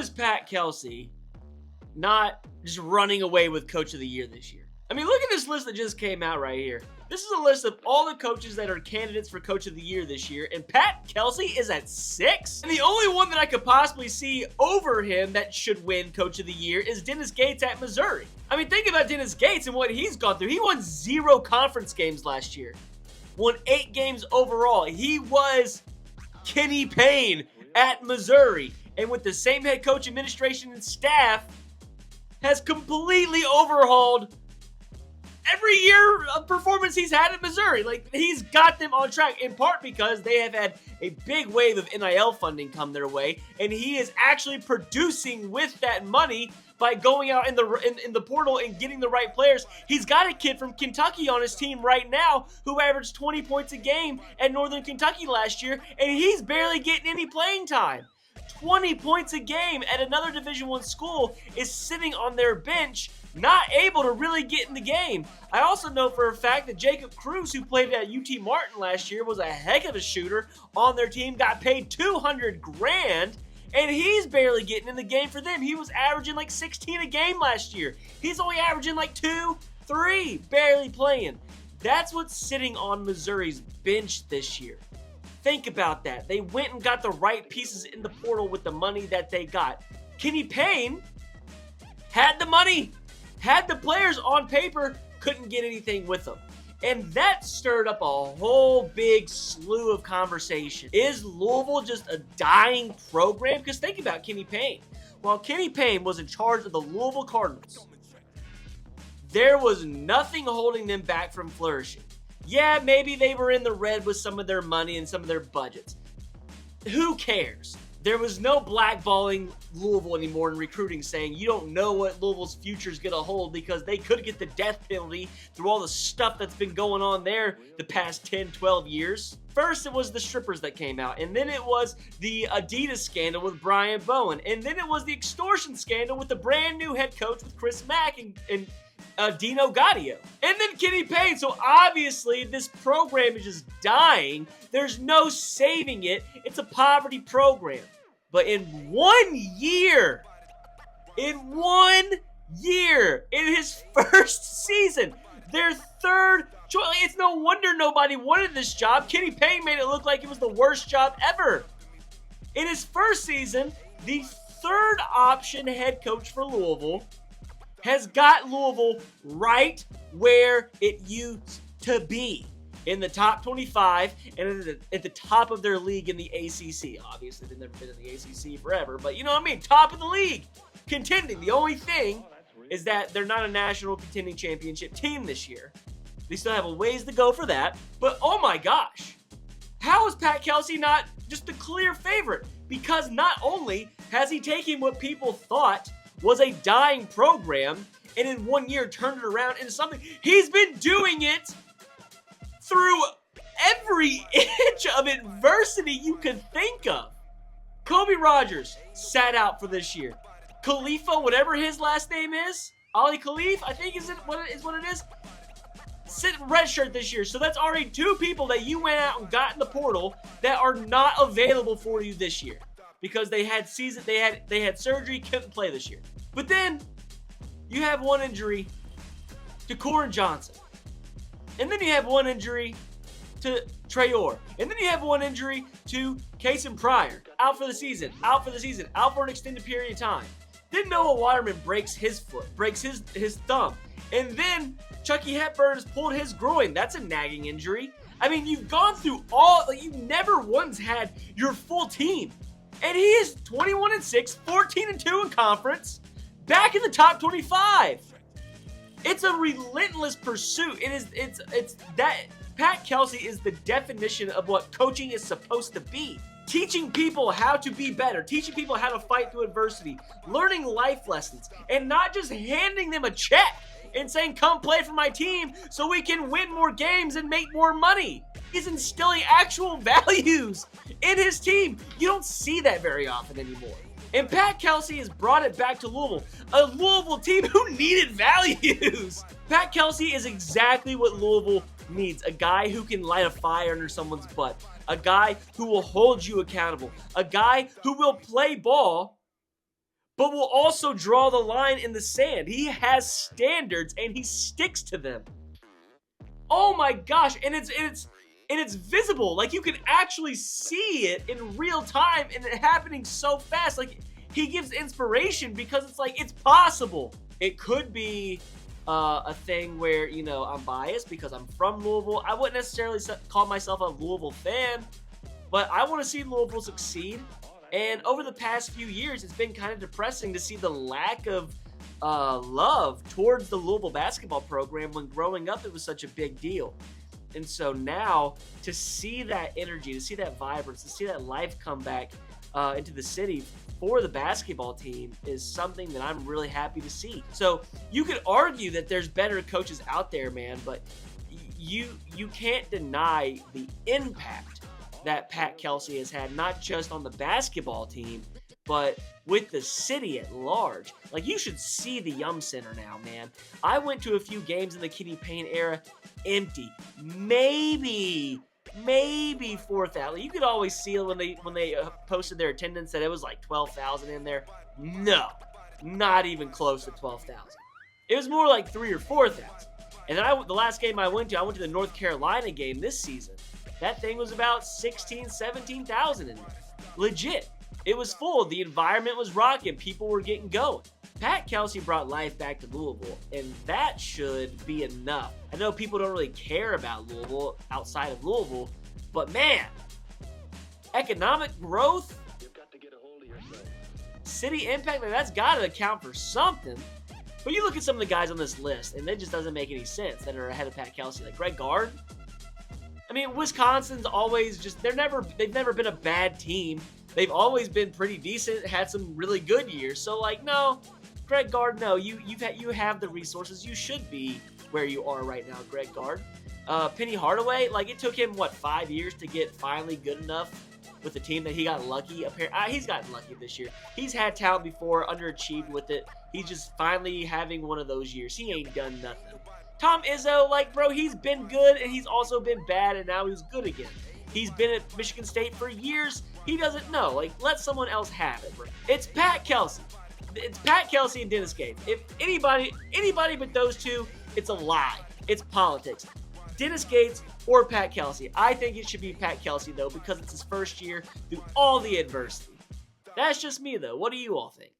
is Pat Kelsey not just running away with Coach of the Year this year? I mean, look at this list that just came out right here. This is a list of all the coaches that are candidates for Coach of the Year this year, and Pat Kelsey is at 6? And the only one that I could possibly see over him that should win Coach of the Year is Dennis Gates at Missouri. I mean, think about Dennis Gates and what he's gone through. He won 0 conference games last year. Won 8 games overall. He was Kenny Payne at Missouri. And with the same head coach, administration, and staff, has completely overhauled every year of performance he's had at Missouri. Like, he's got them on track, in part because they have had a big wave of NIL funding come their way, and he is actually producing with that money by going out in the portal and getting the right players. He's got a kid from Kentucky on his team right now who averaged 20 points a game at Northern Kentucky last year, and he's barely getting any playing time. 20 points a game at another Division I school is sitting on their bench, not able to really get in the game. I also know for a fact that Jacob Cruz, who played at UT Martin last year, was a heck of a shooter on their team, got paid $200,000, and he's barely getting in the game for them. He was averaging like 16 a game last year. He's only averaging like 2, 3, barely playing. That's what's sitting on Missouri's bench this year. Think about that. They went and got the right pieces in the portal with the money that they got. Kenny Payne had the money, had the players on paper, couldn't get anything with them. And that stirred up a whole big slew of conversation. Is Louisville just a dying program? Because think about Kenny Payne. While Kenny Payne was in charge of the Louisville Cardinals, there was nothing holding them back from flourishing. Yeah, maybe they were in the red with some of their money and some of their budgets. Who cares? There was no blackballing Louisville anymore in recruiting, saying you don't know what Louisville's future is going to hold because they could get the death penalty through all the stuff that's been going on there the past 10, 12 years. First, it was the strippers that came out, and then it was the Adidas scandal with Brian Bowen, and then it was the extortion scandal with the brand new head coach with Chris Mack and Dino Gaudio. And then Kenny Payne. So obviously this program is just dying. There's no saving it. It's a poverty program. But in 1 year, in his first season, their third choice. It's no wonder nobody wanted this job. Kenny Payne made it look like it was the worst job ever. In his first season, the third option head coach for Louisville has got Louisville right where it used to be, in the top 25 and at the top of their league in the ACC. Obviously, they've never been in the ACC forever, but you know what I mean? Top of the league, contending. The only thing is that they're not a national contending championship team this year. They still have a ways to go for that, but oh my gosh, how is Pat Kelsey not just the clear favorite? Because not only has he taken what people thought was a dying program and in 1 year turned it around into something. He's been doing it through every inch of adversity you could think of. Kobe Rogers sat out for this year. Khalifa, whatever his last name is, Ali Khalif, I think is what it is, sit redshirt this year. So that's already 2 people that you went out and got in the portal that are not available for you this year, because they had surgery, couldn't play this year. But then you have one injury to Corin Johnson. And then you have one injury to Traore. And then you have one injury to Kason Pryor. Out for the season, out for an extended period of time. Then Noah Waterman breaks his foot, breaks his thumb. And then Chucky Hepburn has pulled his groin. That's a nagging injury. I mean, you've gone through you never once had your full team. And he is 21-6, 14-2 in conference, back in the top 25. It's a relentless pursuit. It's that Pat Kelsey is the definition of what coaching is supposed to be. Teaching people how to be better, teaching people how to fight through adversity, learning life lessons, and not just handing them a check and saying, come play for my team so we can win more games and make more money. He's instilling actual values in his team. You don't see that very often anymore. And Pat Kelsey has brought it back to Louisville, a Louisville team who needed values. Pat Kelsey is exactly what Louisville needs, a guy who can light a fire under someone's butt, a guy who will hold you accountable, a guy who will play ball but will also draw the line in the sand. He has standards and he sticks to them. Oh my gosh, and it's visible. Like, you can actually see it in real time and it happening so fast. Like, he gives inspiration because it's like, it's possible. It could be a thing where, you know, I'm biased because I'm from Louisville. I wouldn't necessarily call myself a Louisville fan, but I want to see Louisville succeed. And over the past few years, it's been kind of depressing to see the lack of love towards the Louisville basketball program when growing up it was such a big deal. And so now to see that energy, to see that vibrance, to see that life come back into the city for the basketball team is something that I'm really happy to see. So you could argue that there's better coaches out there, man, but you can't deny the impact that Pat Kelsey has had, not just on the basketball team, but with the city at large. Like, you should see the Yum Center now, man. I went to a few games in the Kenny Payne era, empty. Maybe 4,000. You could always see it when they posted their attendance that it was like 12,000 in there. No, not even close to 12,000. It was more like 3,000 or 4,000. And then the last game I went to the North Carolina game this season. That thing was about 16,000, 17,000 in there. Legit. It was full. The environment was rocking. People were getting going. Pat Kelsey brought life back to Louisville, and that should be enough. I know people don't really care about Louisville outside of Louisville, but man, economic growth, city impact, like, that's got to account for something. But you look at some of the guys on this list, and it just doesn't make any sense that are ahead of Pat Kelsey. Like Greg Gard. I mean, Wisconsin's always just, they've never been a bad team. They've always been pretty decent, had some really good years. So, like, no, Greg Gard, no, you have the resources. You should be where you are right now, Greg Gard. Penny Hardaway, like, it took him, 5 years to get finally good enough with the team that he got lucky. He's gotten lucky this year. He's had talent before, underachieved with it. He's just finally having one of those years. He ain't done nothing. Tom Izzo, bro, he's been good, and he's also been bad, and now he's good again. He's been at Michigan State for years. He doesn't know. Let someone else have it, bro. It's Pat Kelsey. It's Pat Kelsey and Dennis Gates. If anybody but those two, it's a lie. It's politics. Dennis Gates or Pat Kelsey. I think it should be Pat Kelsey, though, because it's his first year through all the adversity. That's just me, though. What do you all think?